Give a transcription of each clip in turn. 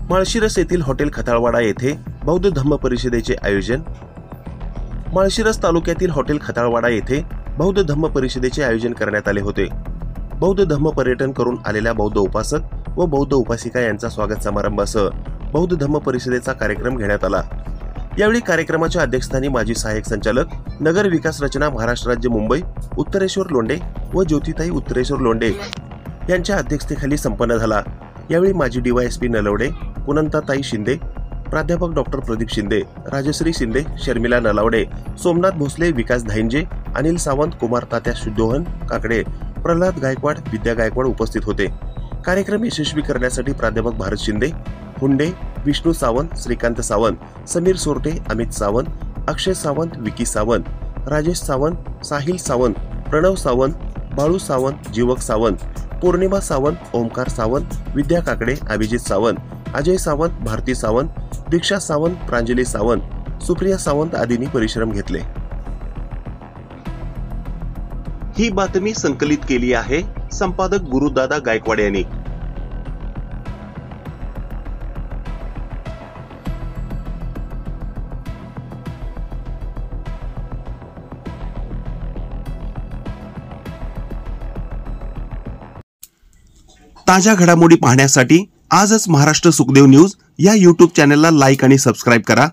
माळशिरस येथील हॉटेल खताळवाडा येथे बौद्ध धम्म परिषदेचे आयोजन। माळशिरस तालुक्यातील हॉटेल खताळवाडा येथे बौद्ध धम्म परिषदेचे आयोजन करण्यात आले होते। बौद्ध धम्म पर्यटन करून आलेल्या बौद्ध उपासक व बौद्ध उपासिका यांचा स्वागत समारंभासह बौद्ध धम्म परिषदेचा कार्यक्रम घेण्यात आला। यावेळी कार्यक्रमाच्या अध्यक्षस्थानी माजी सहाय्यक संचालक नगर विकास रचना महाराष्ट्र राज्य मुंबई उत्तरेश्वर लोंढे व ज्योतिताई उत्तरेश्वर लोंढे यांच्या अध्यक्षतेखाली संपन्न झाला। यावेळी माजी डीवायएसपी नलवडे, पुनंताताई शिंदे, प्राध्यापक डॉक्टर प्रदीप शिंदे, राजश्री शिंदे, शर्मिला नलावडे, सोमनाथ भोसले, विकास धाइंजे, अनिल सावंत, कुमार तात्या शुद्धोहन काकडे, प्रल्हाद गायकवाड, विद्या गायकवाड उपस्थित होते। कार्यक्रम यशस्वी करण्यासाठी प्राध्यापक भारत शिंदे, हुंडे, विष्णू सावंत, श्रीकांत सावंत, समीर सोरटे, अमित सावंत, अक्षय सावंत, विकी सावंत, राजेश सावंत, साहिल सावंत, प्रणव सावंत, बाळू सावंत, जीवक सावंत, पौर्णिमा सावंत, ओमकार सावंत, विद्या काकडे, अभिजित सावंत, अजय सावंत, भारती सावंत, दीक्षा सावंत, प्रांजली सावंत, सुप्रिया सावंत आदींनी परिश्रम घेतले। ही बातमी संकलित केली आहे संपादक गुरुदादा गायकवाड यांनी। ताज्या घडामोडी पाहण्यासाठी आजच महाराष्ट्र सुखदेव न्यूज या YouTube चॅनलला लाईक आणि सबस्क्राइब करा।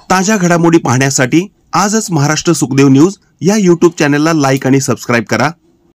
ताज्या घडामोडी पाहण्यासाठी आजच महाराष्ट्र सुखदेव न्यूज या YouTube चॅनलला लाईक आणि सबस्क्राइब करा।